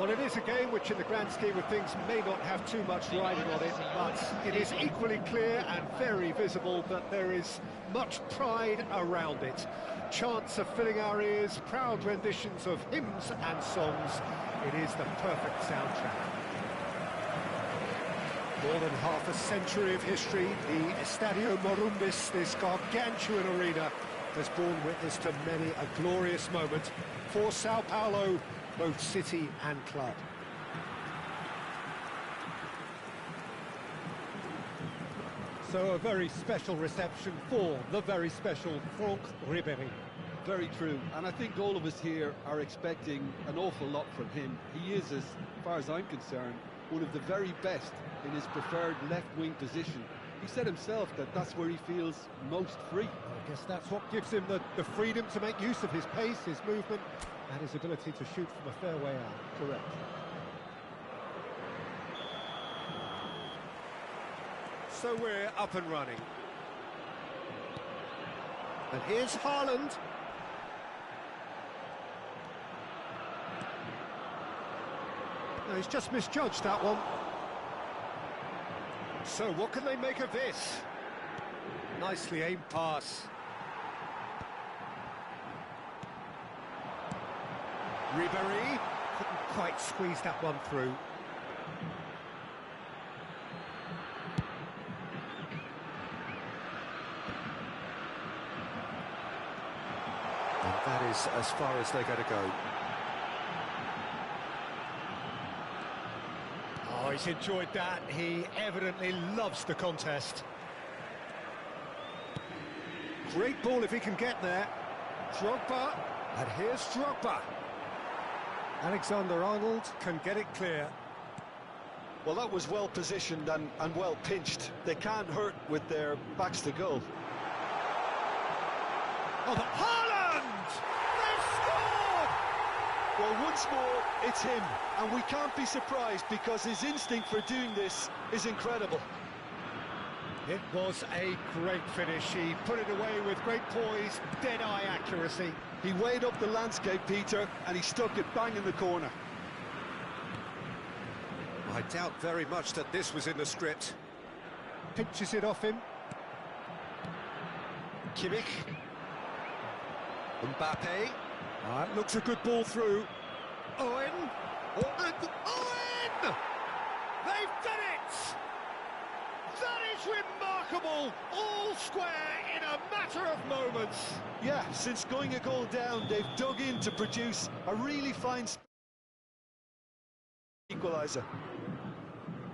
Well, it is a game which in the grand scheme of things may not have too much riding on it, but it is equally clear and very visible that there is much pride around it. Chants are filling our ears, proud renditions of hymns and songs. It is the perfect soundtrack. More than half a century of history, the Estadio Morumbis, this gargantuan arena, has borne witness to many a glorious moment for Sao Paulo, both city and club. So a very special reception for the very special Franck Ribéry. Very true, and I think all of us here are expecting an awful lot from him. He is, as far as I'm concerned, one of the very best in his preferred left-wing position. He said himself that that's where he feels most free. I guess that's what gives him the freedom to make use of his pace, his movement, and his ability to shoot from a fair way out. Correct. So we're up and running. And here's Haaland. No, he's just misjudged that one. So what can they make of this? Nicely aimed pass. Ribéry couldn't quite squeeze that one through. And that is as far as they're going to go. Oh, he's enjoyed that. He evidently loves the contest. Great ball if he can get there. Drogba, and here's Drogba. Alexander-Arnold can get it clear. Well, that was well positioned and well pinched. They can't hurt with their backs to goal. Oh, the Haaland! They've scored! Well, once more, it's him, and we can't be surprised because his instinct for doing this is incredible. It was a great finish. He put it away with great poise, dead-eye accuracy. He weighed up the landscape, Peter, and he stuck it bang in the corner. I doubt very much that this was in the script. Pinches it off him. Kimmich. Mbappe. That looks a good ball through. Owen. And Owen! They've done it! That is remarkable! All square in a matter of moments. Yeah, since going a goal down, they've dug in to produce a really fine equaliser.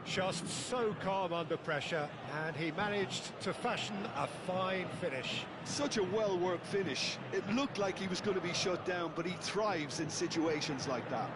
Just so calm under pressure, and he managed to fashion a fine finish. Such a well-worked finish. It looked like he was going to be shut down, but he thrives in situations like that.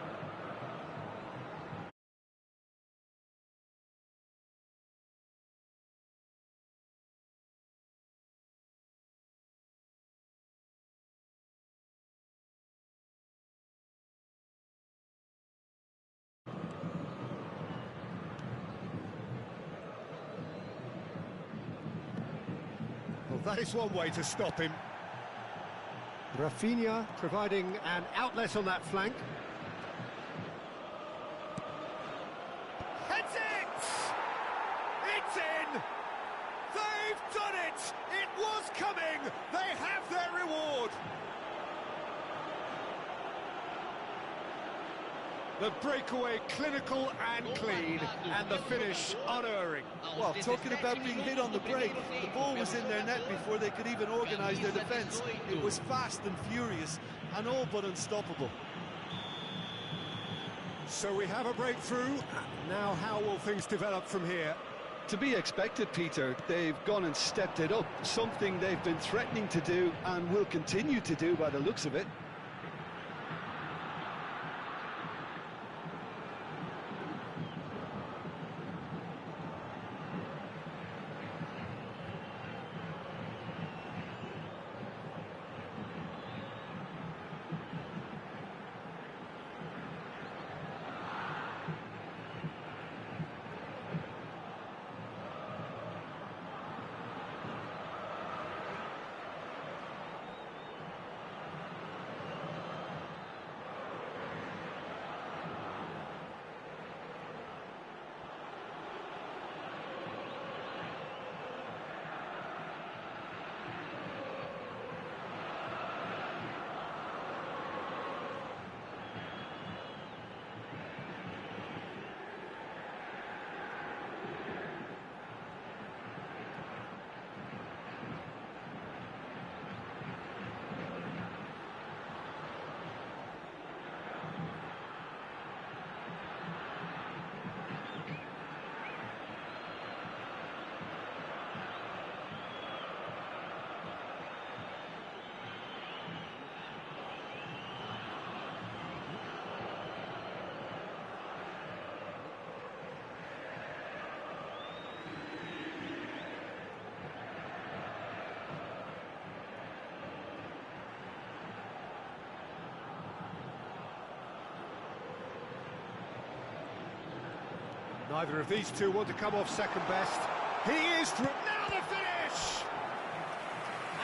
Well, that is one way to stop him. Rafinha providing an outlet on that flank. Heads it! It's in! They've done it! It was coming! They have their reward! The breakaway clinical and clean, and the finish unerring. Well, talking about being hit on the break, the ball was in their net before they could even organise their defence. It was fast and furious, and all but unstoppable. So we have a breakthrough. Now how will things develop from here? To be expected, Peter. They've gone and stepped it up, something they've been threatening to do and will continue to do by the looks of it. Neither of these two want to come off second best. He is through. Now the finish!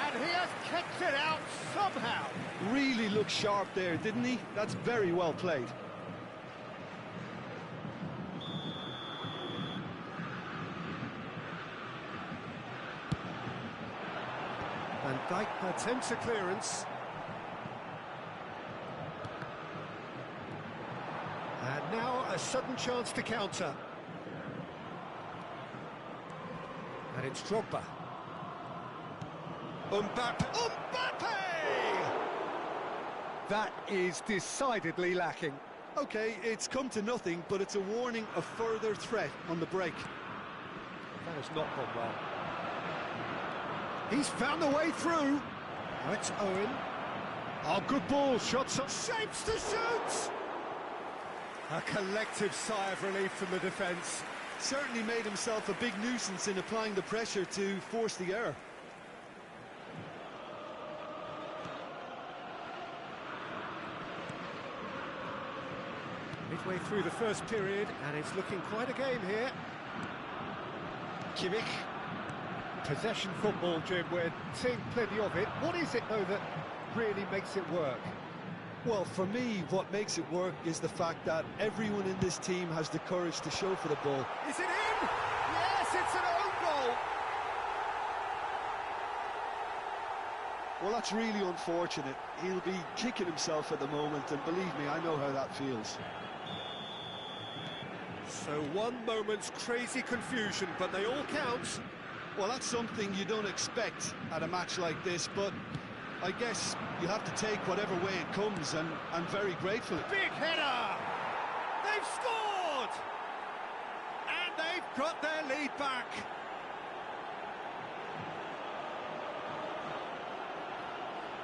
And he has kicked it out somehow. Really looked sharp there, didn't he? That's very well played. Van Dijk attempts a clearance. And now a sudden chance to counter. And it's Drogba. Mbappe! That is decidedly lacking. Okay, it's come to nothing, but it's a warning of further threat on the break. That has not gone well. He's found the way through. Now it's Owen. Oh, good ball. Shots up. Shapes to shoot. A collective sigh of relief from the defence. Certainly made himself a big nuisance in applying the pressure to force the error. Midway through the first period, and it's looking quite a game here. Kimmich. Possession football, Jim, we're seeing plenty of it. What is it, though, that really makes it work? Well, for me, what makes it work is the fact that everyone in this team has the courage to show for the ball. Is it in? Yes, it's an own goal! Well, that's really unfortunate. He'll be kicking himself at the moment, and believe me, I know how that feels. So one moment's crazy confusion, but they all count. Well, that's something you don't expect at a match like this, but I guess you have to take whatever way it comes, and I'm very grateful. Big header! They've scored! And they've got their lead back.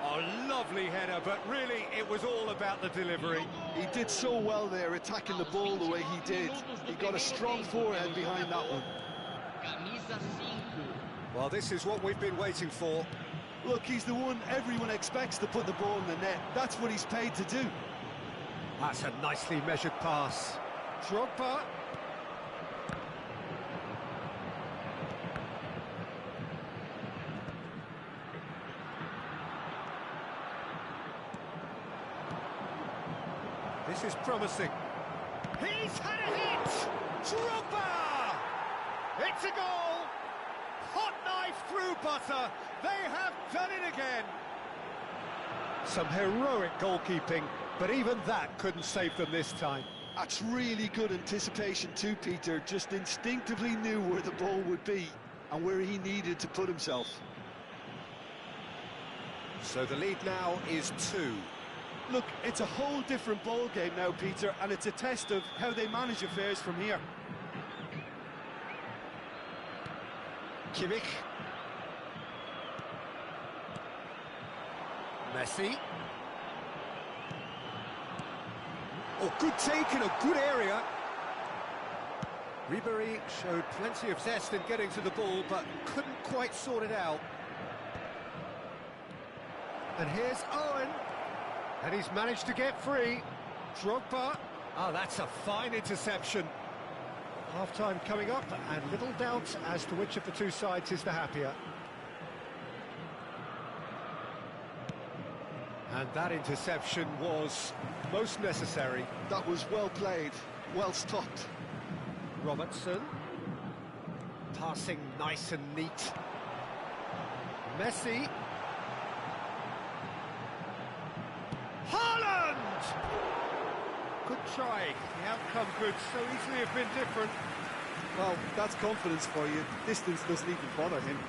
Oh, lovely header, but really it was all about the delivery. He did so well there, attacking the ball the way he did. He got a strong forehead behind that one. Well, this is what we've been waiting for. Look, he's the one everyone expects to put the ball in the net. That's what he's paid to do. That's a nicely measured pass. Drogba. This is promising. He's had a hit! Drogba! It's a goal! Hot knife through butter. They have done it again. Some heroic goalkeeping, but even that couldn't save them this time. That's really good anticipation too, Peter. Just instinctively knew where the ball would be and where he needed to put himself. So the lead now is 2. Look, it's a whole different ball game now, Peter, and it's a test of how they manage affairs from here. Kimmich. Messi. Oh, good take in a good area. Ribéry showed plenty of zest in getting to the ball, but couldn't quite sort it out. And here's Owen. And he's managed to get free. Drogba. Oh, that's a fine interception. Half-time coming up, and little doubt as to which of the two sides is the happier. And that interception was most necessary. That was well played, well stopped. Robertson. Passing nice and neat. Messi. Haaland! Good try. The outcome could so easily have been different. Well, that's confidence for you. Distance doesn't even bother him.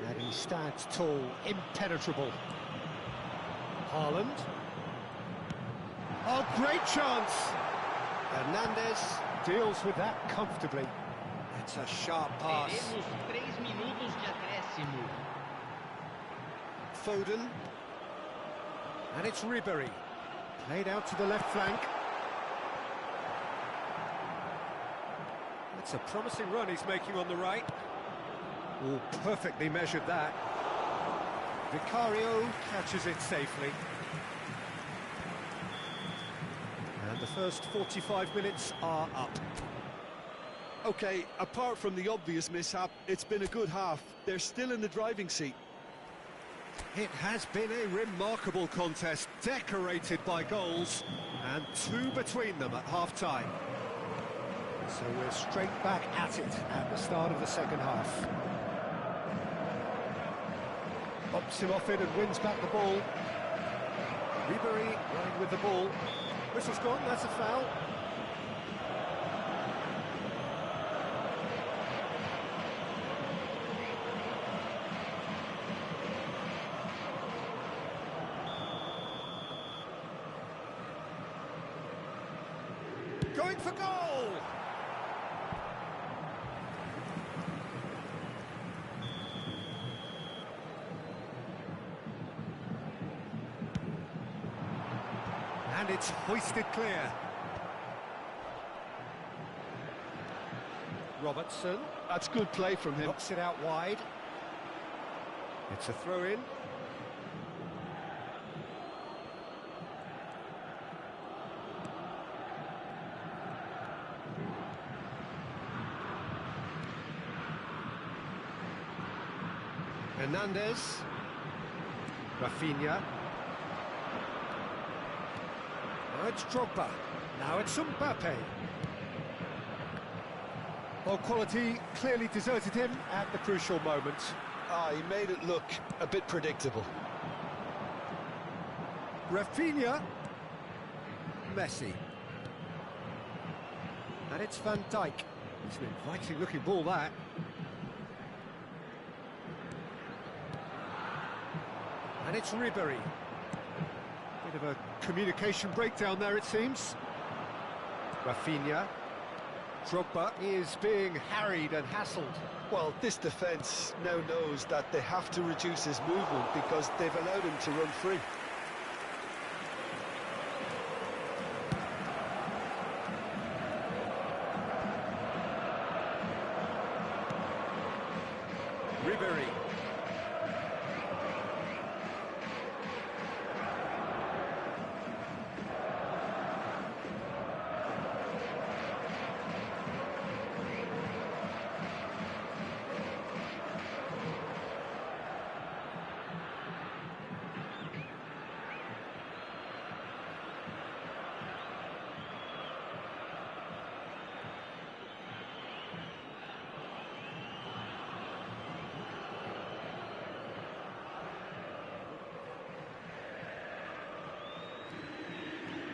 And he stands tall, impenetrable. Haaland. Oh, great chance! Hernandez deals with that comfortably. It's a sharp pass. Foden. And it's Ribéry. Played out to the left flank. That's a promising run he's making on the right. Oh, perfectly measured that. Vicario catches it safely. The first 45 minutes are up. Okay, apart from the obvious mishap, it's been a good half. They're still in the driving seat. It has been a remarkable contest, decorated by goals, and 2 between them at half-time. So we're straight back at it at the start of the second half. Bumps him off it and wins back the ball. Ribery running with the ball. Whistle's gone, that's a foul. Going for goal! And it's hoisted clear. Robertson. That's good play from him. Knocks it out wide. It's a throw-in. Hernandez. Rafinha. Now it's Drogba. Now it's Mbappe. Well, quality clearly deserted him at the crucial moment. He made it look a bit predictable. Rafinha. Messi. And it's Van Dijk. It's an inviting looking ball, that. And it's Ribery. Bit of a communication breakdown there, it seems. Rafinha. Drogba is being harried and hassled. Well, this defence now knows that they have to reduce his movement because they've allowed him to run free. Ribery.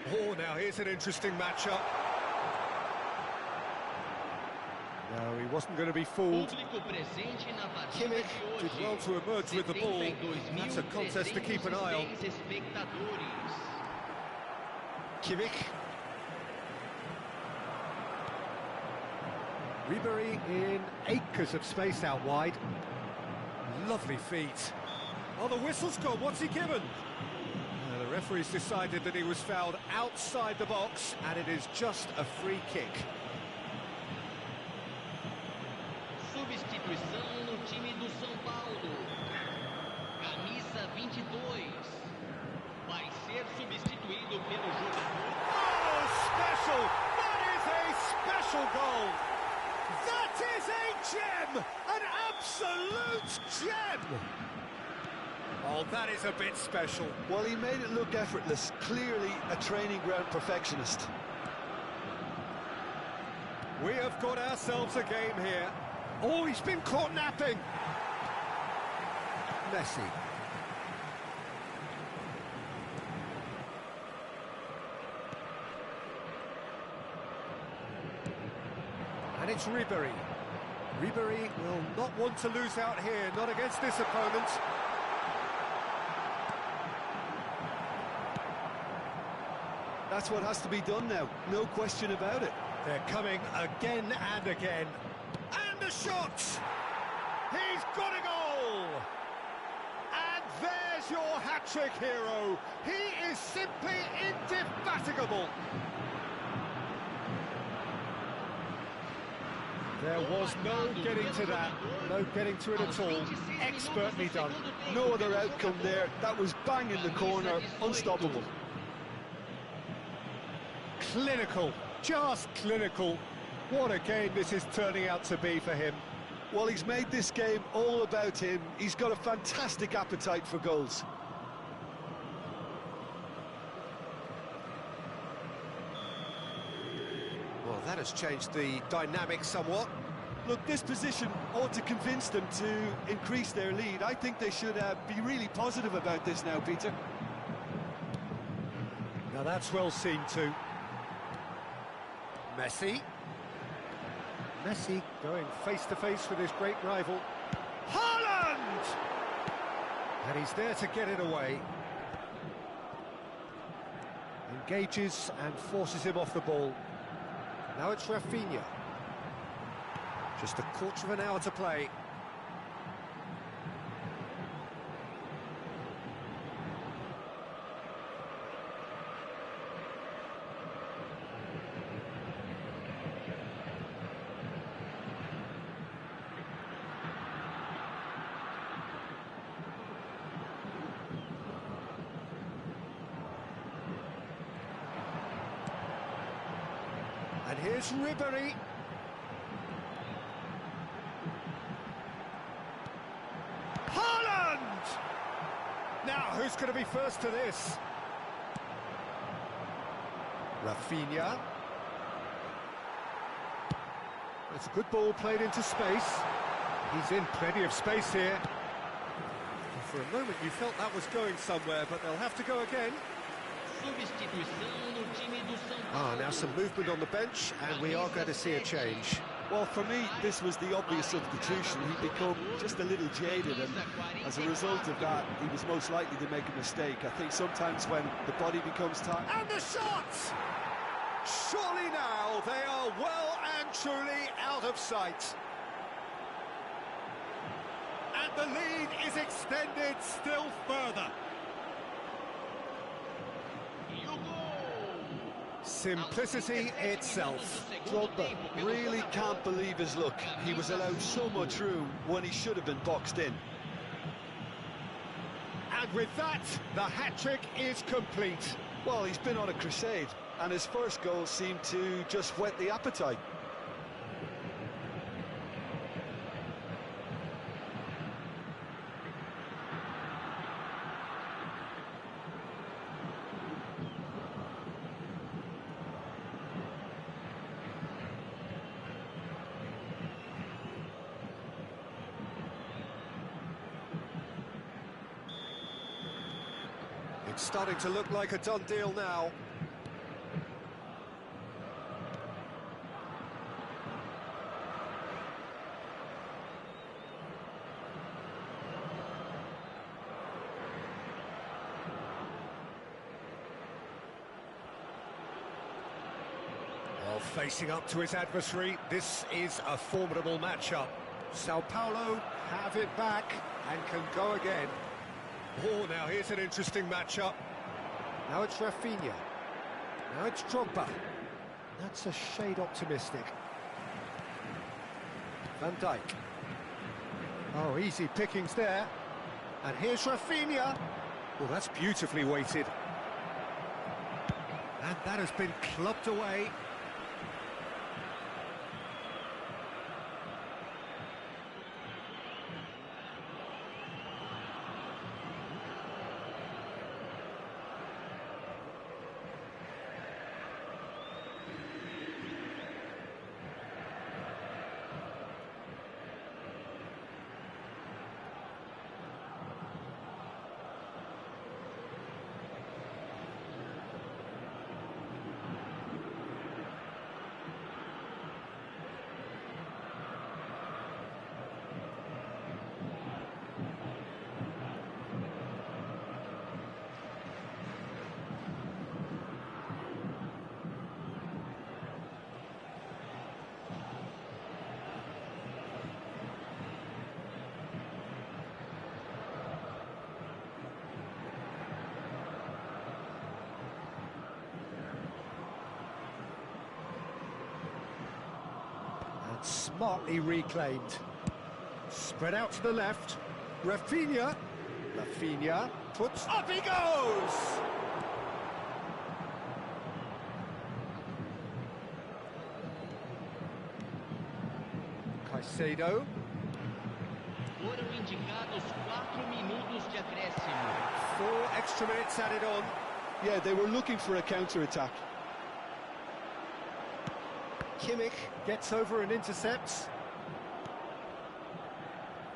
Oh, now here's an interesting matchup. No, he wasn't going to be fooled. Kimmich did well to emerge with the ball. That's a contest to keep an eye on. Kimmich. Ribery in acres of space out wide. Lovely feet. Oh, the whistle's gone. What's he given? The referee's decided that he was fouled outside the box, and it is just a free kick. Substituição no time do São Paulo. Camisa 22. Vai ser substituído pelo jogador. Oh, special! That is a special goal! That is a gem! An absolute gem! Oh, that is a bit special. Well, he made it look effortless. Clearly a training ground perfectionist. We have got ourselves a game here. Oh, he's been caught napping. Messi. And it's Ribery. Ribery will not want to lose out here, not against this opponent. That's what has to be done now, no question about it. They're coming again and again. And a shot! He's got a goal! And there's your hat-trick hero. He is simply indefatigable. There was no getting to that, no getting to it at all. Expertly done. No other outcome there. That was bang in the corner, unstoppable. Clinical, just clinical. What a game this is turning out to be for him. Well, he's made this game all about him. He's got a fantastic appetite for goals. Well, that has changed the dynamic somewhat. Look, this position ought to convince them to increase their lead. I think they should be really positive about this now, Peter. Now that's well seen too. Messi. Messi going face-to-face with his great rival. Haaland! And he's there to get it away. Engages and forces him off the ball. Now it's Rafinha. Just a quarter of an hour to play. And here's Ribery. Haaland! Now, who's going to be first to this? Rafinha. That's a good ball played into space. He's in plenty of space here. For a moment you felt that was going somewhere, but they'll have to go again. Now some movement on the bench, and we are going to see a change. Well, for me, this was the obvious substitution. He'd become just a little jaded, and as a result of that, he was most likely to make a mistake. I think sometimes when the body becomes tired... And the shot! Surely now they are well and truly out of sight. And the lead is extended still further. Simplicity itself. Drogba really can't believe his luck. He was allowed so much room when he should have been boxed in. And with that, the hat-trick is complete. Well, he's been on a crusade, and his first goal seemed to just whet the appetite. It's starting to look like a done deal now. Well, facing up to his adversary, this is a formidable matchup. Sao Paulo have it back and can go again. Oh, now here's an interesting matchup. Now it's Rafinha. Now it's Drogba. That's a shade optimistic. Van Dijk. Oh, easy pickings there. And here's Rafinha. Well, that's beautifully weighted. And that has been clubbed away. Smartly reclaimed. Spread out to the left. Rafinha. Rafinha puts... Up he goes! Caicedo. Foram indicados 4 minutos de acréscimo. 4 extra minutes added on. Yeah, they were looking for a counter-attack. Kimmich gets over and intercepts.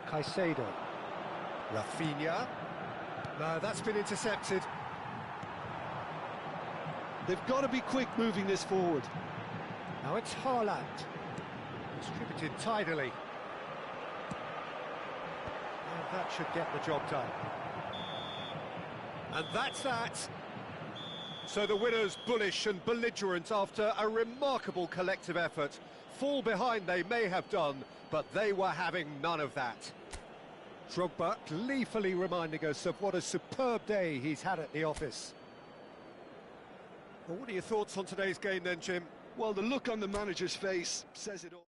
Caicedo. Rafinha. No, that's been intercepted. They've got to be quick moving this forward. Now it's Haaland. Distributed tidily. And that should get the job done. And that's that. So the winners bullish and belligerent after a remarkable collective effort. Fall behind they may have done, but they were having none of that. Drogba gleefully reminding us of what a superb day he's had at the office. Well, what are your thoughts on today's game then, Jim? Well, the look on the manager's face says it all.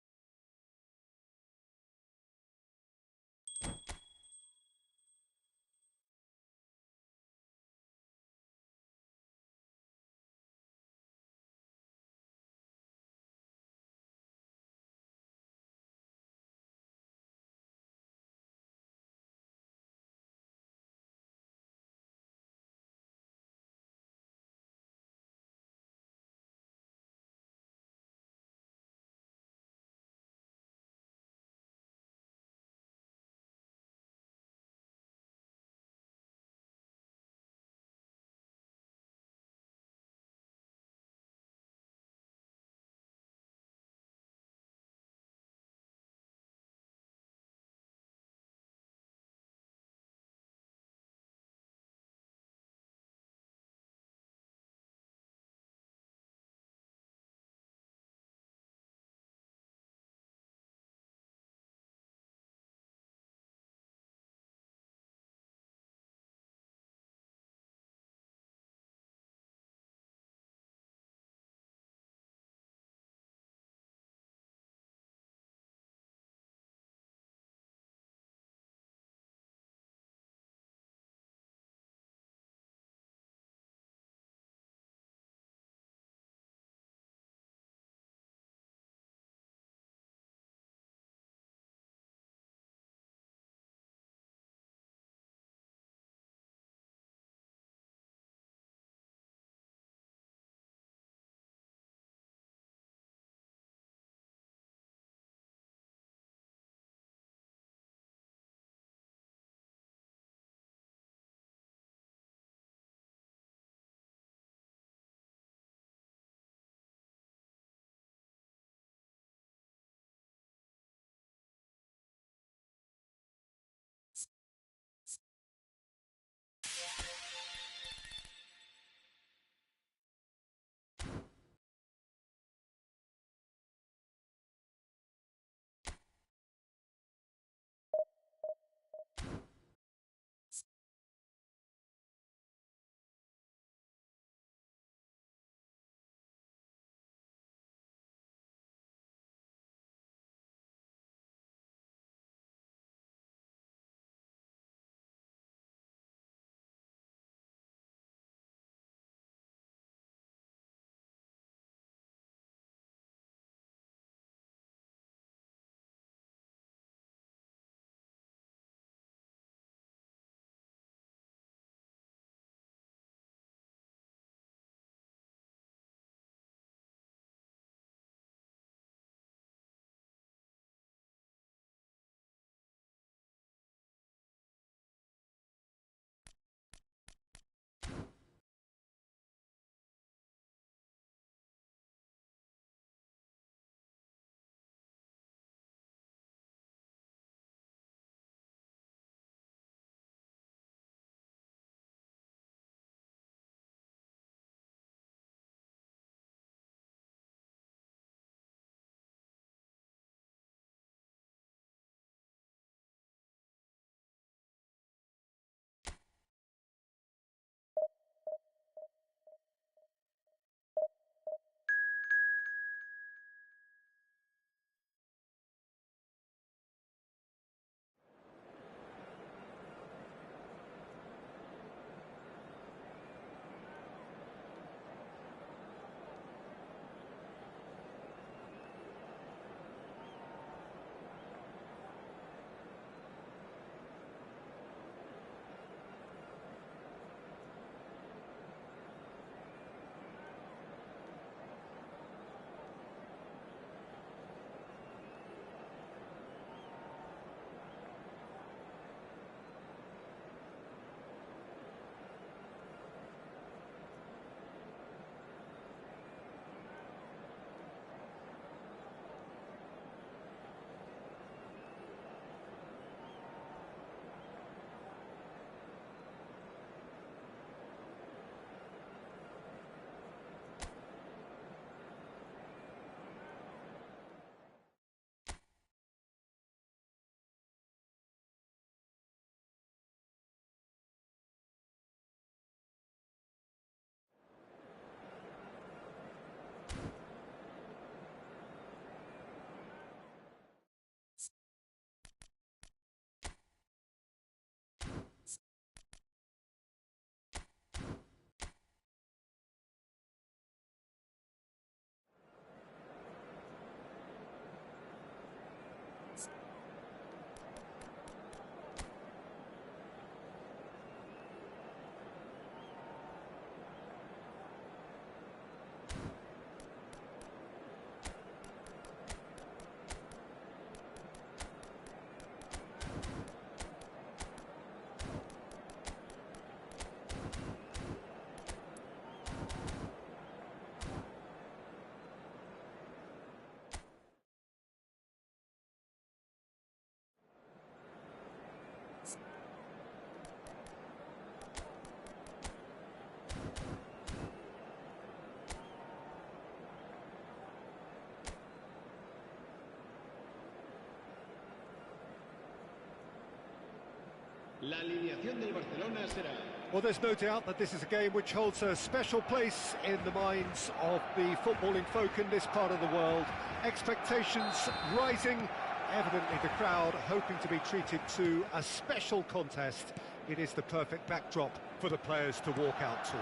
La alineación del Barcelona será... Well, there's no doubt that this is a game which holds a special place in the minds of the footballing folk in this part of the world. Expectations rising, evidently the crowd hoping to be treated to a special contest. It is the perfect backdrop for the players to walk out to.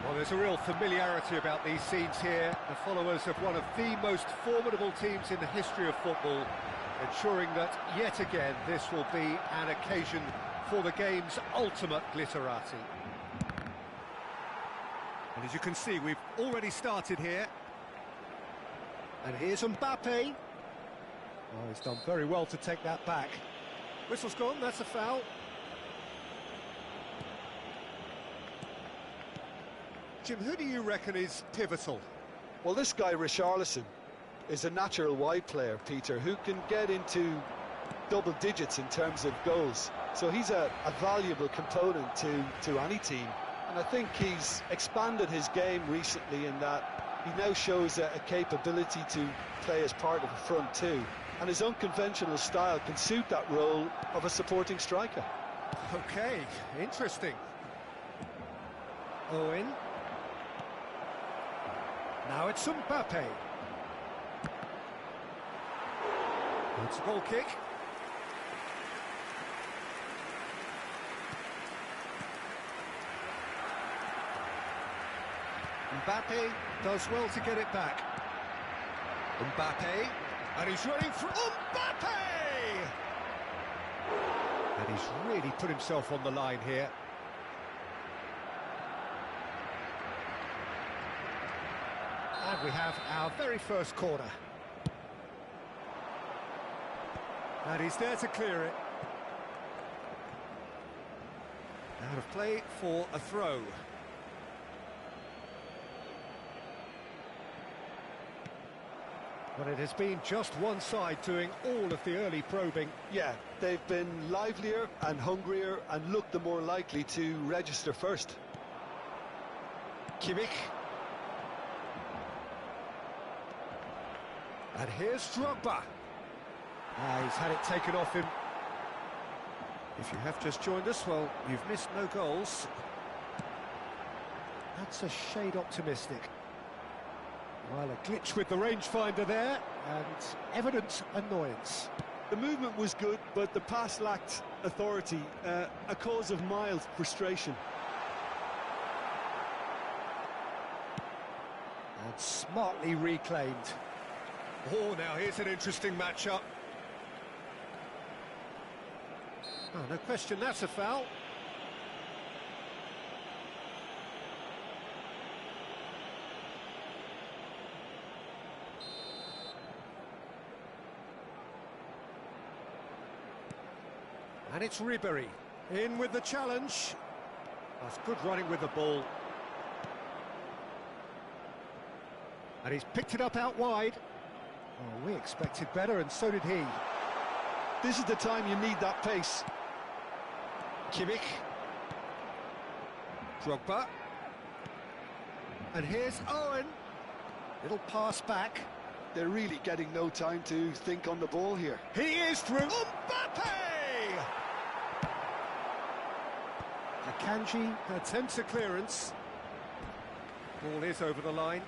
Well, there's a real familiarity about these scenes here. The followers of one of the most formidable teams in the history of football, ensuring that, yet again, this will be an occasion for the game's ultimate glitterati. And as you can see, we've already started here. And here's Mbappe. Oh, he's done very well to take that back. Whistle's gone, that's a foul. Jim, who do you reckon is pivotal? Well, this guy, Richarlison, is a natural wide player, Peter, who can get into double digits in terms of goals. So he's a valuable component to any team. And I think he's expanded his game recently in that he now shows a capability to play as part of a front two. And his unconventional style can suit that role of a supporting striker. Okay, interesting. Owen. Now it's Mbappe. It's a goal kick. Mbappe does well to get it back. Mbappe, and he's running through. Mbappe! And he's really put himself on the line here. And we have our very first corner. And he's there to clear it. Out of play for a throw. Well, it has been just one side doing all of the early probing. Yeah, they've been livelier and hungrier and looked the more likely to register first. Kimmich. And here's Drogba. He's had it taken off him. If you have just joined us, well, you've missed no goals. That's a shade optimistic. Well, a glitch with the rangefinder there, and evident annoyance. The movement was good, but the pass lacked authority, a cause of mild frustration. And smartly reclaimed. Oh, now here's an interesting matchup. Oh, no question, that's a foul. And it's Ribery, in with the challenge. That's good running with the ball. And he's picked it up out wide. Oh, we expected better, and so did he. This is the time you need that pace. Kimmich. Drogba. And here's Owen. Little pass back. They're really getting no time to think on the ball here. He is through. Mbappe! Akanji attempts a clearance. Ball is over the line.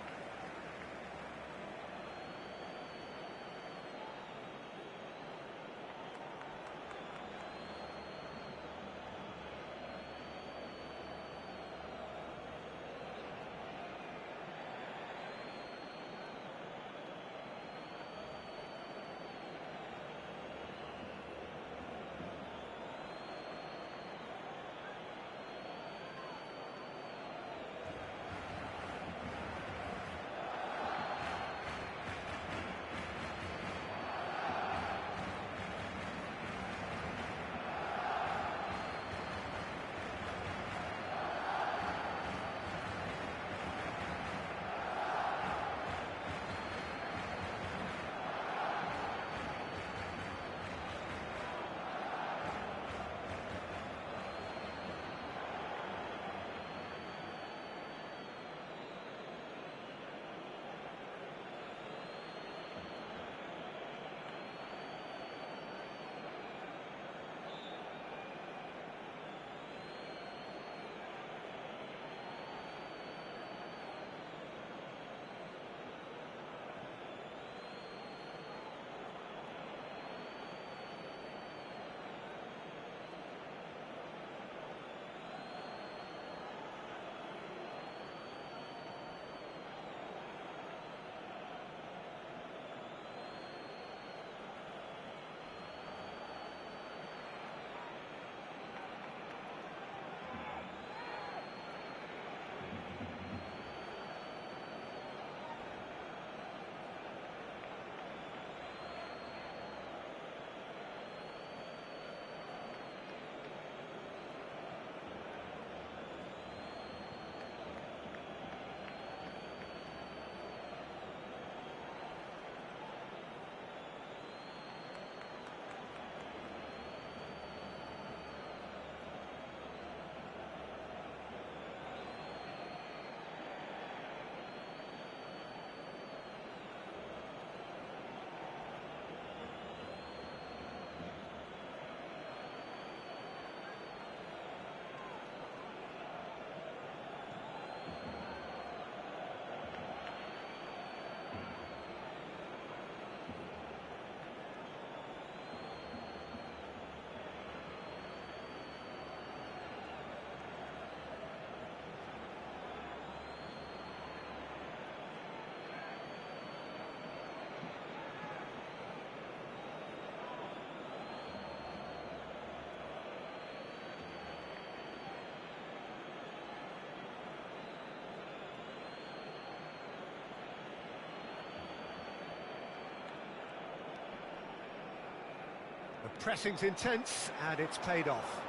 The pressing's intense, and it's paid off.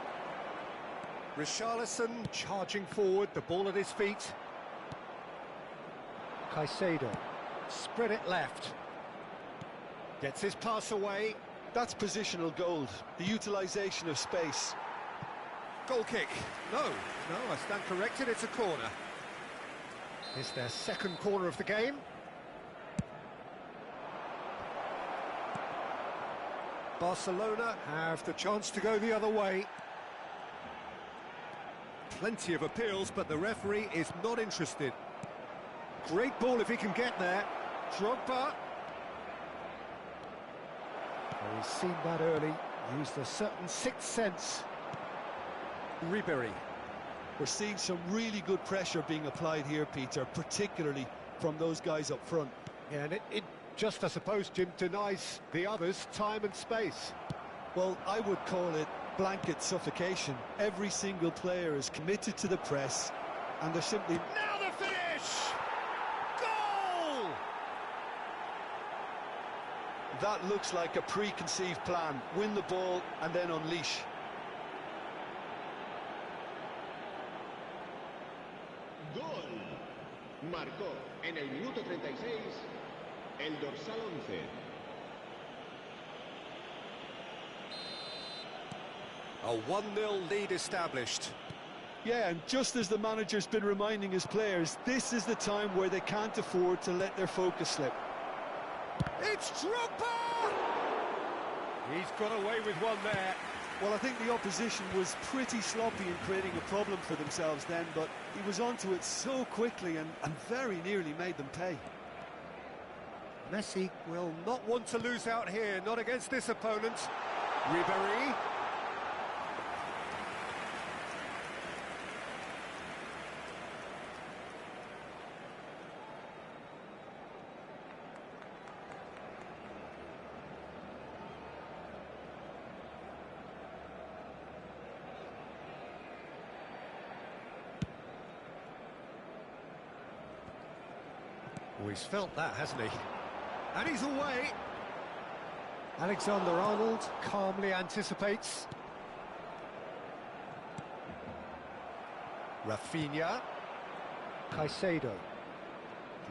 Richarlison charging forward, the ball at his feet. Caicedo, spread it left. Gets his pass away. That's positional gold, the utilisation of space. Goal kick. No, I stand corrected, it's a corner. It's their second corner of the game. Barcelona have the chance to go the other way. Plenty of appeals, but the referee is not interested. Great ball if he can get there. Drogba. Oh, he's seen that early, used a certain sixth sense. Ribery. We're seeing some really good pressure being applied here, Peter, particularly from those guys up front. Yeah, and it just, I suppose, Jim, denies the others time and space. Well, I would call it blanket suffocation. Every single player is committed to the press, and they're simply... Now the finish! Goal! That looks like a preconceived plan. Win the ball and then unleash. Gol. Marcó en el minuto 36 el dorsal 11. A 1-0 lead established. Yeah, and just as the manager's been reminding his players, this is the time where they can't afford to let their focus slip. It's Drogba! He's got away with one there. Well, I think the opposition was pretty sloppy in creating a problem for themselves then, but he was onto it so quickly and very nearly made them pay. Messi will not want to lose out here, not against this opponent. Ribery. Oh, he's felt that, hasn't he? And he's away. Alexander-Arnold calmly anticipates. Rafinha. Caicedo.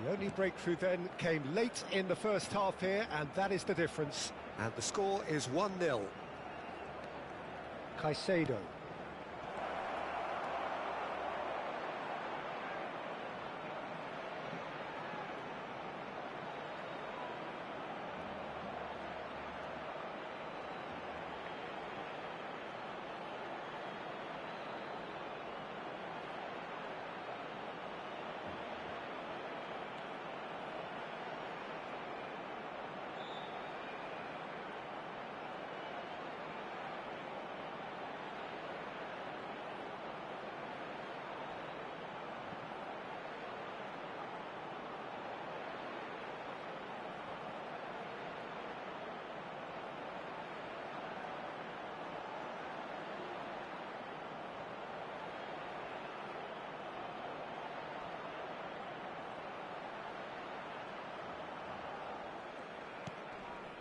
The only breakthrough then came late in the first half here, and that is the difference. And the score is 1-0. Caicedo.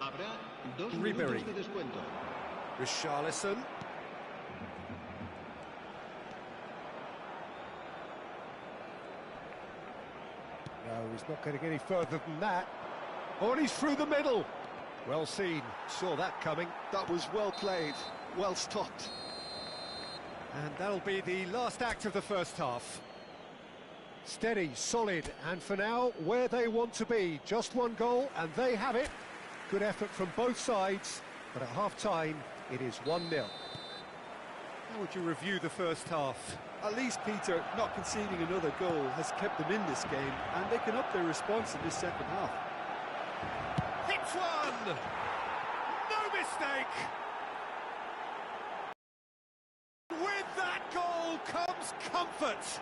Habrá 2 Ribery. minutos de descuento. Richarlison. No, he's not getting any further than that. Oh, and he's through the middle. Well seen. Saw that coming. That was well played, well stopped. And that'll be the last act of the first half. Steady, solid, and for now, where they want to be. Just one goal, and they have it. Good effort from both sides, but at half-time, it is 1-0. How would you review the first half? At least, Peter, not conceding another goal has kept them in this game, and they can up their response in this second half. Hits one! No mistake! With that goal comes comfort!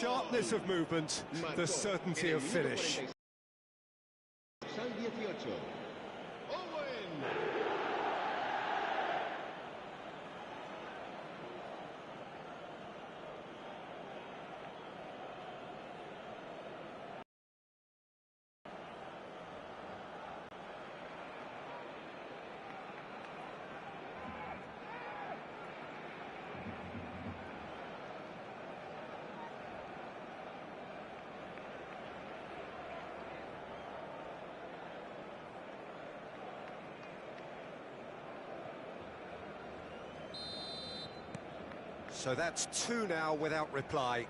Sharpness of movement, the certainty of finish. Dorsal 18. So that's two now without reply.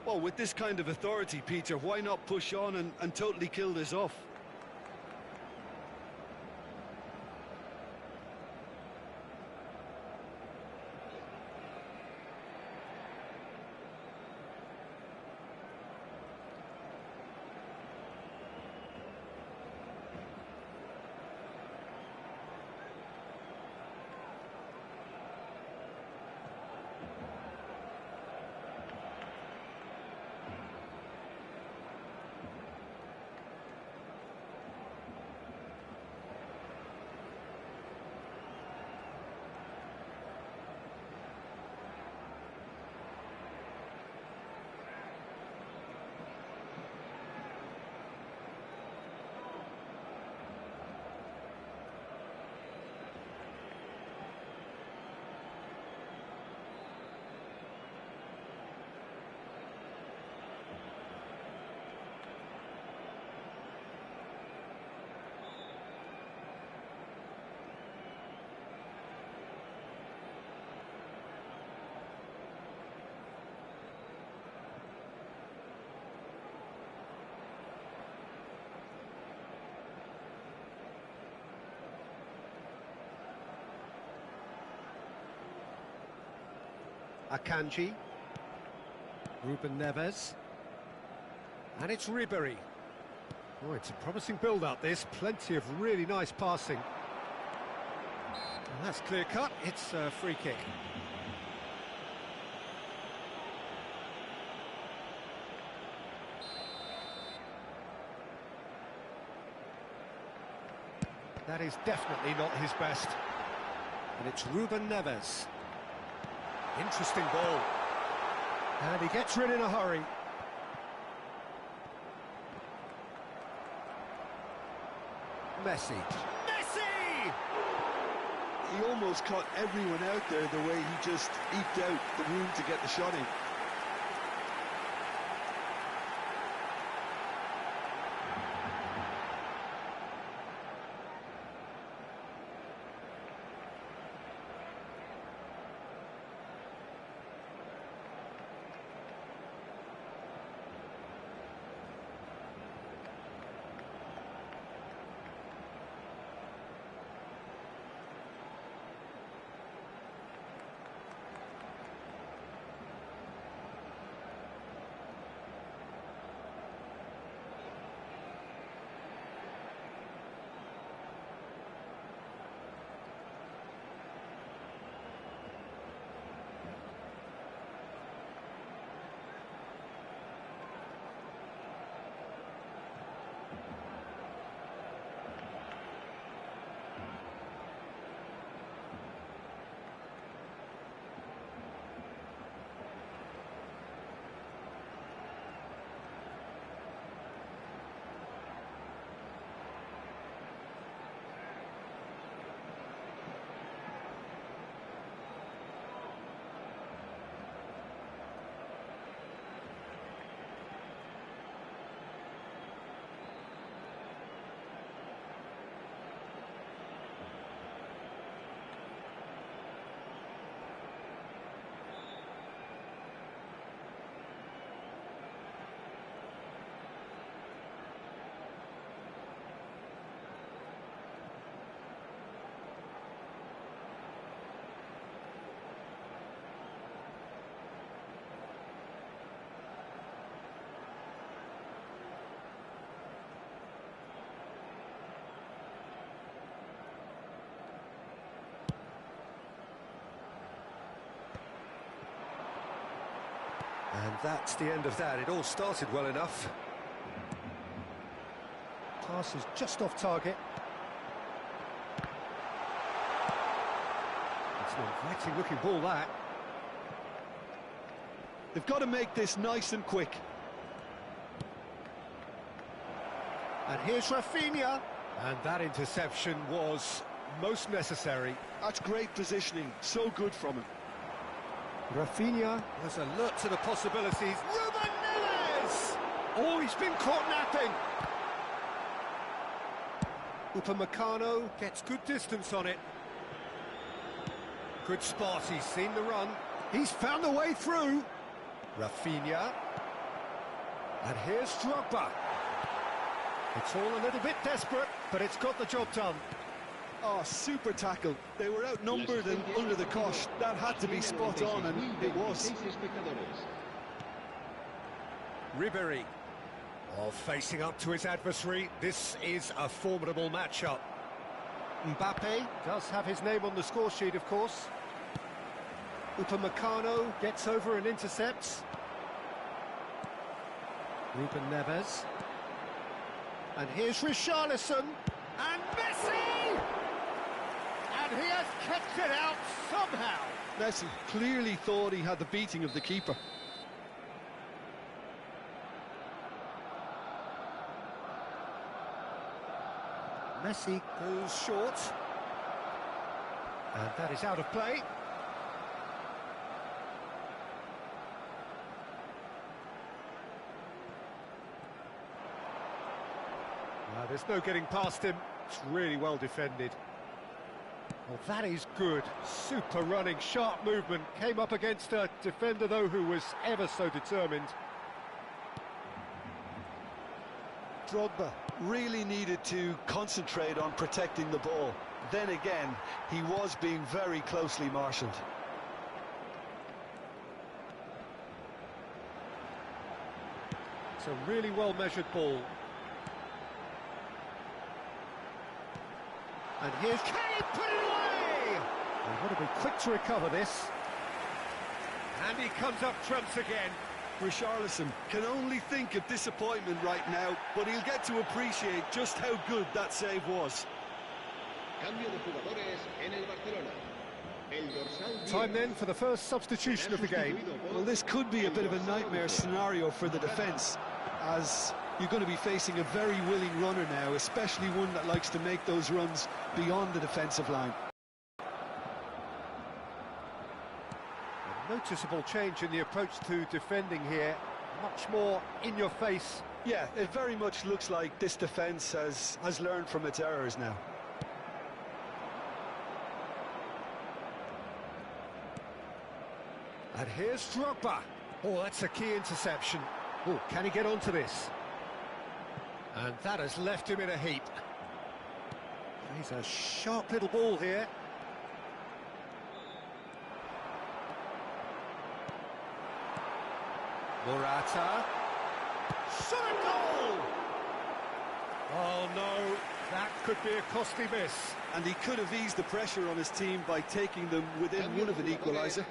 Well, with this kind of authority, Peter, why not push on and totally kill this off? Akanji, Ruben Neves, and it's Ribery. Oh, it's a promising build-up, this. Plenty of really nice passing. And that's clear-cut. It's a free kick. That is definitely not his best. And it's Ruben Neves. Interesting ball. And he gets rid in a hurry. Messi. Messi! He almost caught everyone out there the way he just eked out the room to get the shot in. And that's the end of that. It all started well enough. Pass is just off target. It's an inviting looking ball, that. They've got to make this nice and quick. And here's Rafinha. And that interception was most necessary. That's great positioning, so good from him. Rafinha was alert to the possibilities. Ruben Neves! Oh, he's been caught napping. Upamecano gets good distance on it. Good spot, he's seen the run. He's found a way through. Rafinha. And here's Drogba. It's all a little bit desperate, but it's got the job done. Oh, super tackle. They were outnumbered and under the cosh. That had to be spot on, and it was. Ribery. Oh, facing up to his adversary. This is a formidable matchup. Mbappe does have his name on the score sheet, of course. Upamecano gets over and intercepts. Ruben Neves. And here's Richarlison. And Messi! And he has kept it out somehow. Messi clearly thought he had the beating of the keeper. Messi goes short. And that is out of play. There's no getting past him. It's really well defended. Well, that is good. Super running, sharp movement. Came up against a defender, though, who was ever so determined. Drogba really needed to concentrate on protecting the ball. Then again, he was being very closely marshalled. It's a really well-measured ball. And here's... Can he put it away? He's got to be quick to recover this. And he comes up trumps again. Richarlison can only think of disappointment right now, but he'll get to appreciate just how good that save was. Cambio de jugadores en el Barcelona. El dorsal 10. Time then for the first substitution of the game. Well, this could be a bit of a nightmare scenario for the defence, as you're going to be facing a very willing runner now, especially one that likes to make those runs beyond the defensive line. A noticeable change in the approach to defending here. Much more in your face. Yeah, it very much looks like this defence has learned from its errors now. And here's Drogba. Oh, that's a key interception. Oh, can he get onto this? And that has left him in a heap. He's a sharp little ball here. Morata. Shot a goal! Oh no, that could be a costly miss. And he could have eased the pressure on his team by taking them within one of an equaliser.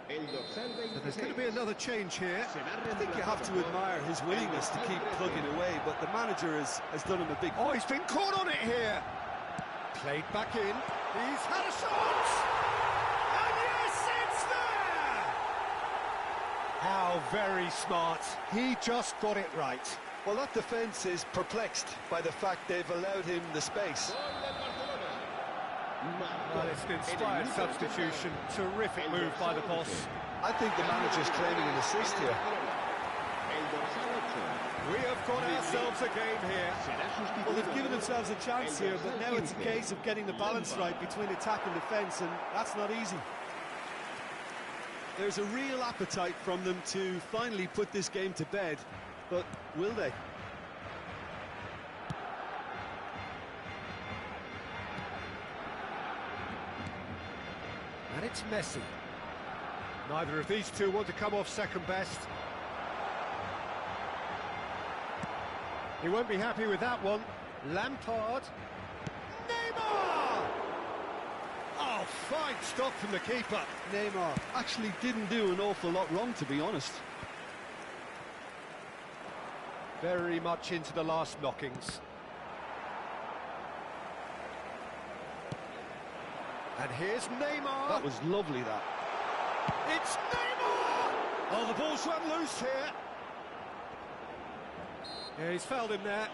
So there's going to be another change here. I think you have to admire his willingness to keep plugging away, but the manager has done him a big... Oh, he's been caught on it here. Played back in. He's had a shot! And yes, it's there! How very smart. He just got it right. Well, that defence is perplexed by the fact they've allowed him the space. Well, it's an inspired substitution. Terrific move by the boss. I think the manager's claiming an assist here. We have got ourselves a game here. Well, they've given themselves a chance here, but now it's a case of getting the balance right between attack and defence, and that's not easy. There's a real appetite from them to finally put this game to bed, but will they? And it's Messi. Neither of these two want to come off second best. He won't be happy with that one. Lampard. Neymar! Oh, fine stop from the keeper. Neymar actually didn't do an awful lot wrong, to be honest. Very much into the last knockings. And here's Neymar. That was lovely, that. It's Neymar! Oh, the ball's run loose here. Yeah, he's fouled him there.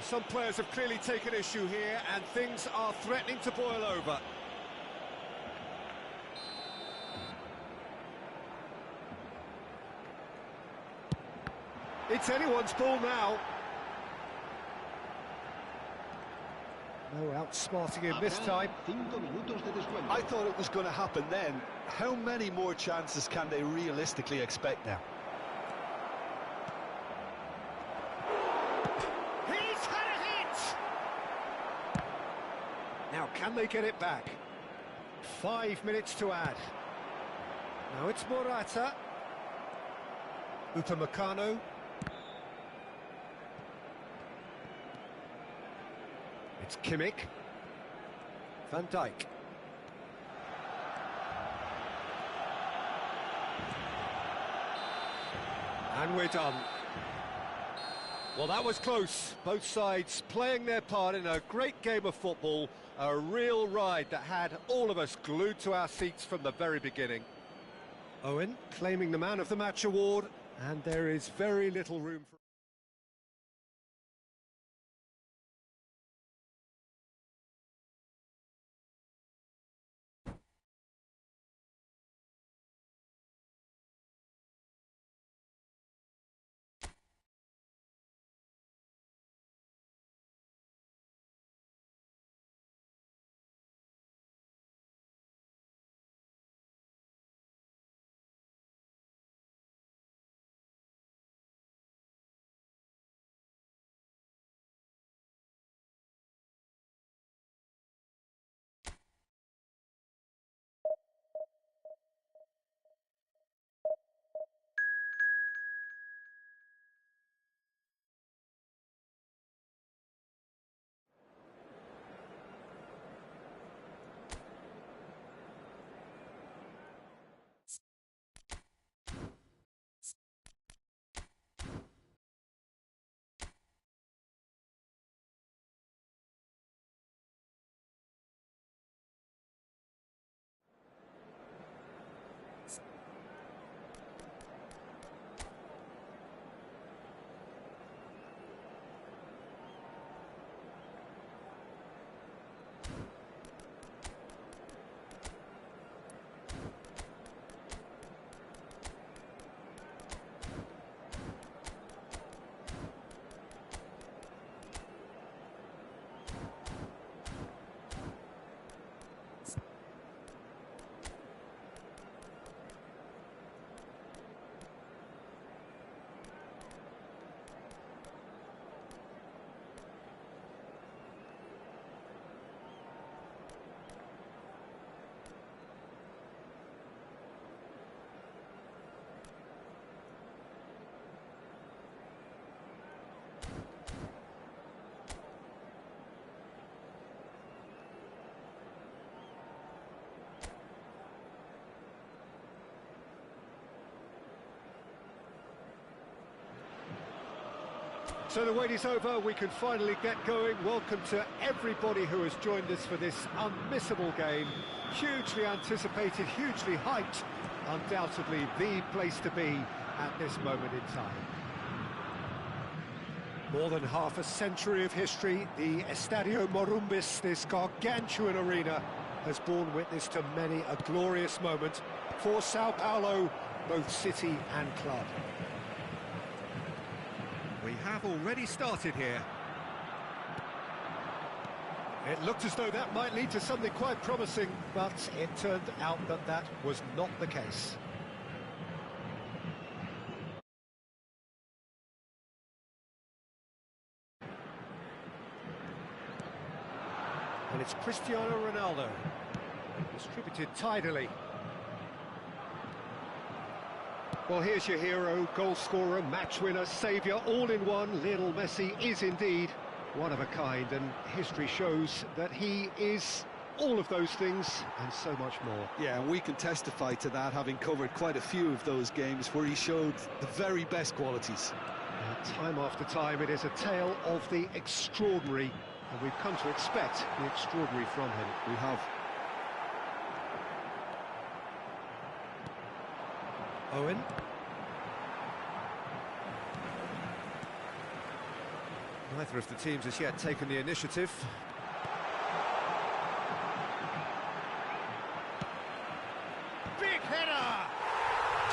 Some players have clearly taken issue here, and things are threatening to boil over. It's anyone's ball now. Oh, outsmarting him this time. 5 minutos de descuento. I thought it was going to happen then. How many more chances can they realistically expect now? He's had a hit! Now, can they get it back? 5 minutes to add. Now it's Morata. Upamecano. It's Kimmich. Van Dijk. And we're done. Well, that was close. Both sides playing their part in a great game of football. A real ride that had all of us glued to our seats from the very beginning. Owen claiming the Man of the Match award, and there is very little room for... So the wait is over, we can finally get going. Welcome to everybody who has joined us for this unmissable game. Hugely anticipated, hugely hyped. Undoubtedly the place to be at this moment in time. More than half a century of history, the Estadio Morumbis, this gargantuan arena, has borne witness to many a glorious moment for Sao Paulo, both city and club. We have already started here. It looked as though that might lead to something quite promising, but it turned out that that was not the case. And it's Cristiano Ronaldo, distributed tidily. Well, here's your hero, goal scorer, match winner, saviour, all in one. Lionel Messi is indeed one of a kind, and history shows that he is all of those things and so much more. Yeah, and we can testify to that, having covered quite a few of those games where he showed the very best qualities. Time after time, it is a tale of the extraordinary, and we've come to expect the extraordinary from him. We have. Owen. Neither of the teams has yet taken the initiative. Big header!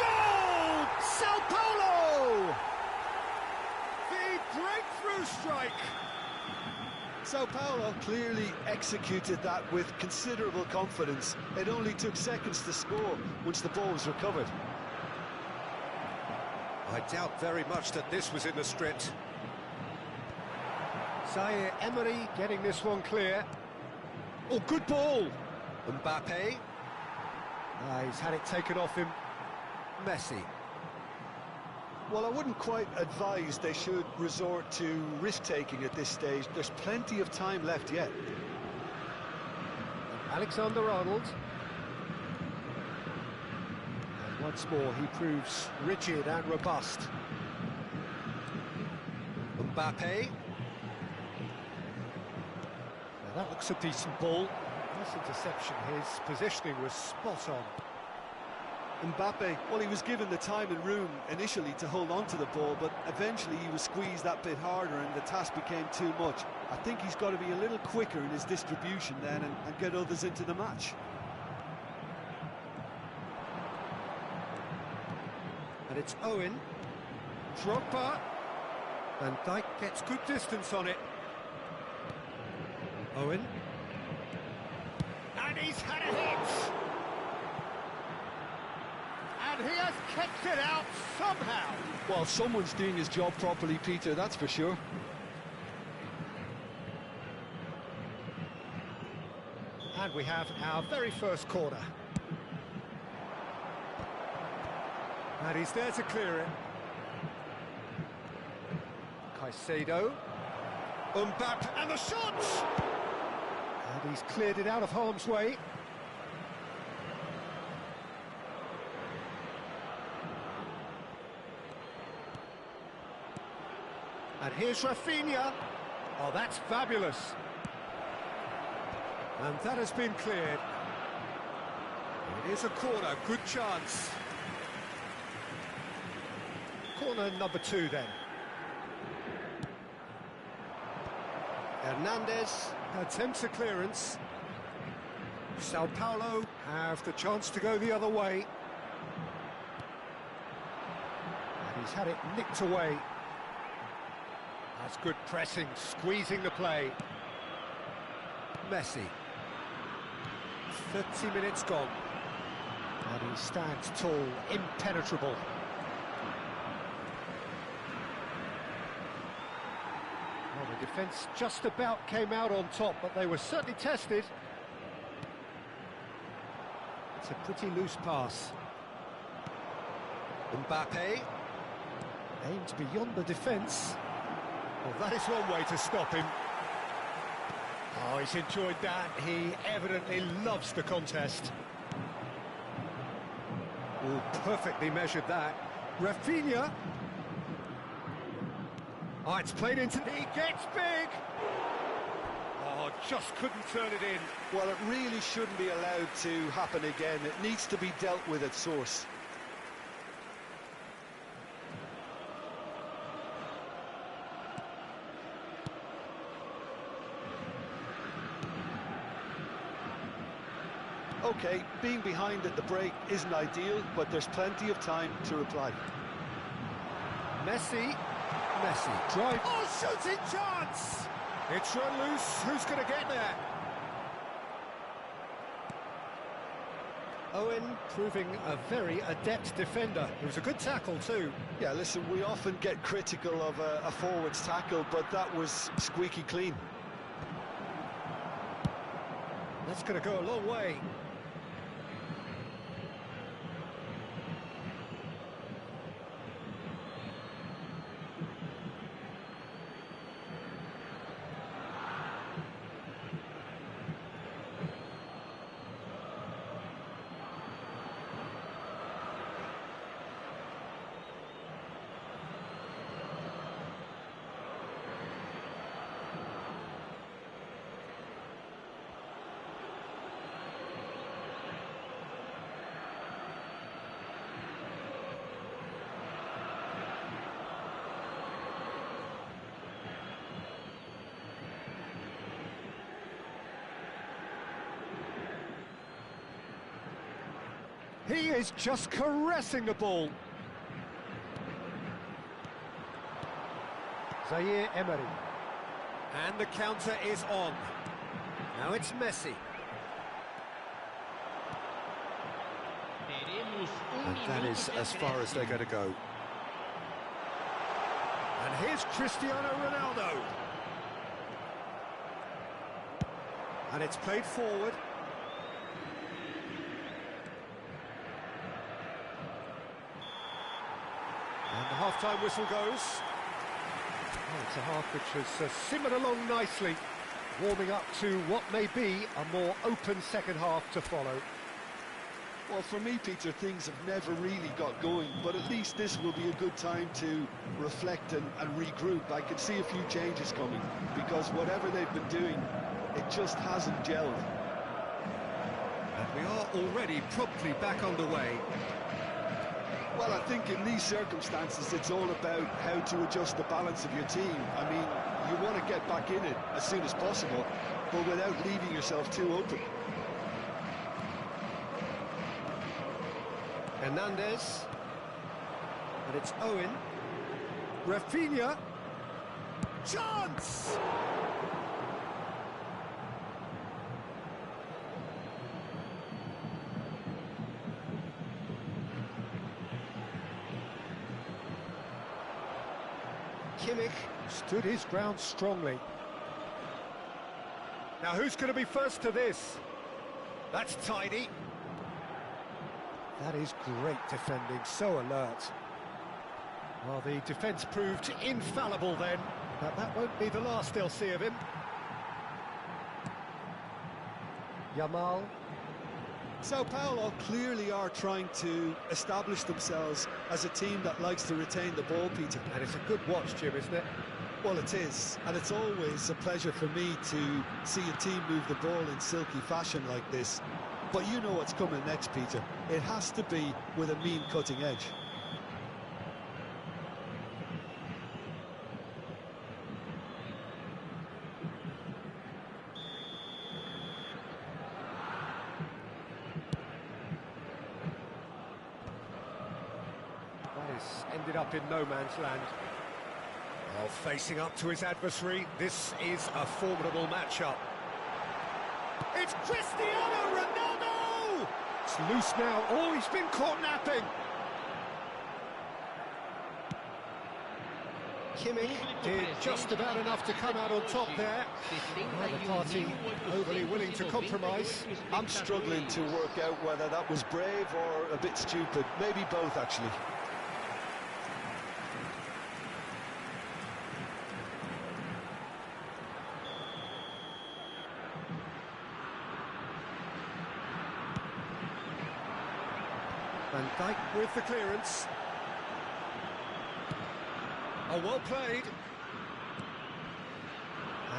Goal! Sao Paulo! The breakthrough strike! Sao Paulo. Clearly executed that with considerable confidence. It only took seconds to score once the ball was recovered. I doubt very much that this was in the script. Zaire Emery getting this one clear. Oh, good ball. Mbappe. He's had it taken off him. Messi. Well, I wouldn't quite advise they should resort to risk-taking at this stage. There's plenty of time left yet. Alexander-Arnold. And once more he proves rigid and robust. Mbappe. Now that looks a decent ball. Nice interception. His positioning was spot on. Mbappe, well, he was given the time and room initially to hold on to the ball, but eventually he was squeezed that bit harder and the task became too much. I think he's got to be a little quicker in his distribution then and get others into the match. And it's Owen. Drogba. Van Dijk gets good distance on it. Owen. And he's had a hit! And he has kept it out somehow. Well, someone's doing his job properly, Peter, that's for sure. And we have our very first corner. And he's there to clear it. Caicedo. Mbappe, and the shot! And he's cleared it out of harm's way. And here's Rafinha. Oh, that's fabulous. And that has been cleared. It is a corner, good chance. Corner number 2 then. Hernandez attempts a clearance. Sao Paulo have the chance to go the other way. And he's had it nicked away. That's good pressing, squeezing the play. Messi. 30 minutes gone. And he stands tall, impenetrable. Well, the defence just about came out on top, but they were certainly tested. It's a pretty loose pass. Mbappe. Aimed beyond the defence. Well, that is one way to stop him. Oh, he's enjoyed that. He evidently loves the contest. Oh, perfectly measured that. Rafinha. Oh, it's played into... He gets big! Oh, just couldn't turn it in. Well, it really shouldn't be allowed to happen again. It needs to be dealt with at source. Okay, being behind at the break isn't ideal, but there's plenty of time to reply. Messi. Messi. Drive. Oh, shooting chance! It's run loose. Who's going to get there? Owen proving a very adept defender. It was a good tackle too. Yeah, listen, we often get critical of a forward's tackle, but that was squeaky clean. That's going to go a long way. He is just caressing the ball. Zaire Emery. And the counter is on. Now it's Messi. And that is as far as they're going to go. And here's Cristiano Ronaldo. And it's played forward. And the half-time whistle goes. Oh, it's a half which has simmered along nicely, warming up to what may be a more open second half to follow. Well, for me, Peter, things have never really got going, but at least this will be a good time to reflect and regroup. I can see a few changes coming, because whatever they've been doing, it just hasn't gelled. And we are already promptly back underway. Well, I think in these circumstances, it's all about how to adjust the balance of your team. I mean, you want to get back in it as soon as possible, but without leaving yourself too open. Hernandez, and it's Owen. Rafinha, chance! Kimmich stood his ground strongly. Now who's going to be first to this? That's tidy. That is great defending, so alert. Well, the defence proved infallible then, but that won't be the last they'll see of him. Yamal. Sao Paulo clearly are trying to establish themselves as a team that likes to retain the ball, Peter. And it's a good watch, Jim, isn't it? Well, it is, and it's always a pleasure for me to see a team move the ball in silky fashion like this. But you know what's coming next, Peter. It has to be with a mean cutting edge. That has ended up in no man's land. Well, facing up to his adversary, this is a formidable matchup. It's Cristiano Ronaldo! It's loose now. Oh, he's been caught napping. Kimmich did just about enough to come out on top there. Neither party overly willing to compromise. I'm struggling to work out whether that was brave or a bit stupid. Maybe both, actually. Van Dijk with the clearance. Oh, well played.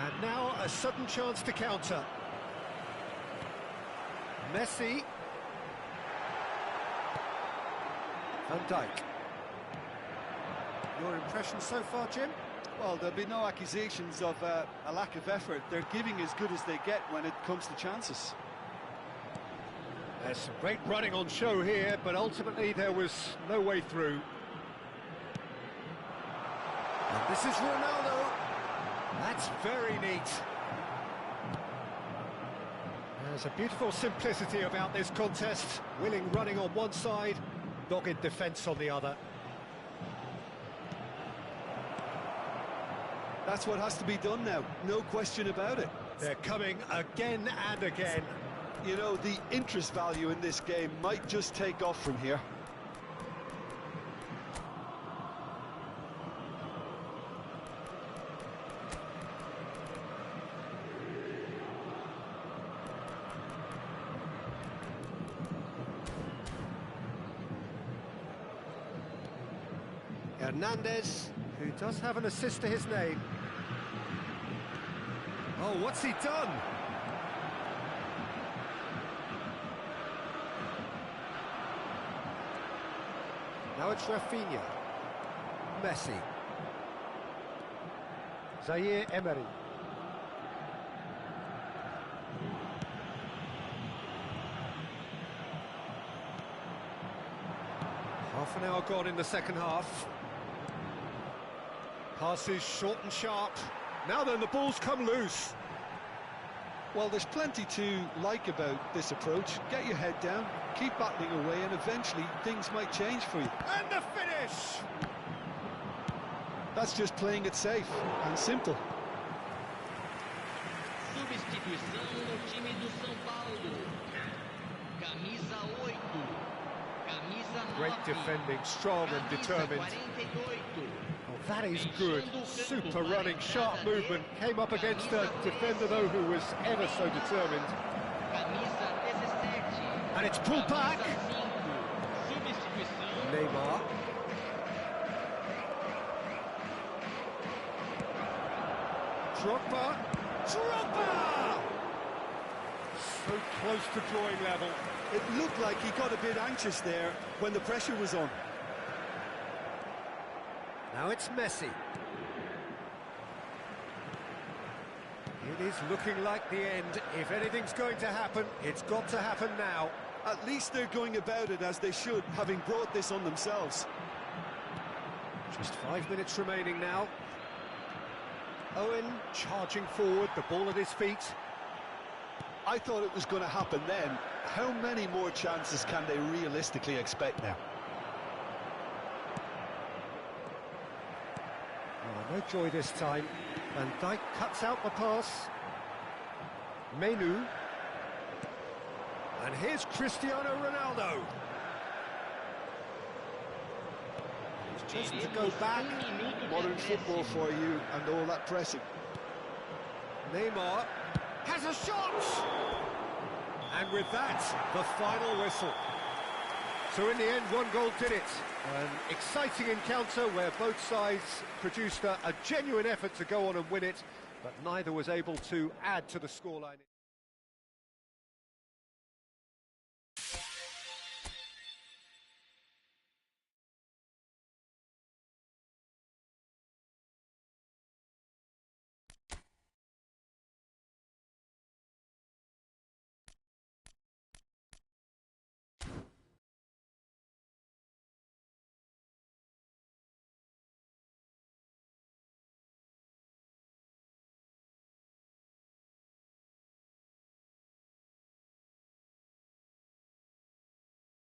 And now a sudden chance to counter. Messi. Van Dijk. Your impression so far, Jim? Well, there'll be no accusations of a lack of effort. They're giving as good as they get when it comes to chances. There's some great running on show here, but ultimately there was no way through. And this is Ronaldo. That's very neat. There's a beautiful simplicity about this contest. Willing running on one side, dogged defence on the other. That's what has to be done now, no question about it. They're coming again and again. You know, the interest value in this game might just take off from here. Hernandez, who does have an assist to his name. Oh, what's he done? Now it's Rafinha. Messi. Zaire Emery. Half an hour gone in the second half. Passes short and sharp. Now then, the ball's come loose. Well, there's plenty to like about this approach. Get your head down, keep battling away, and eventually things might change for you. And the finish! That's just playing it safe and simple. Substituição no time do São Paulo. Camisa 8. Camisa 9. Great defending, strong and determined. Camisa 48. Oh, that is good. Super running, sharp movement. Came up against a defender, though, who was ever so determined. Camisa 17. And it's pulled back. Camisa 5. Substituição. Neymar. Drogba. So close to drawing level. It looked like he got a bit anxious there when the pressure was on. Now it's Messi. It is looking like the end. If anything's going to happen, it's got to happen now. At least they're going about it as they should, having brought this on themselves. Just 5 minutes remaining now. Owen charging forward, the ball at his feet. I thought it was going to happen then. How many more chances can they realistically expect now? Oh, no joy this time. Van Dijk cuts out the pass. Menu. And here's Cristiano Ronaldo. Just to go back. Modern football for you and all that pressing. Neymar has a shot! And with that, the final whistle. So in the end, one goal did it. An exciting encounter where both sides produced a genuine effort to go on and win it, but neither was able to add to the scoreline.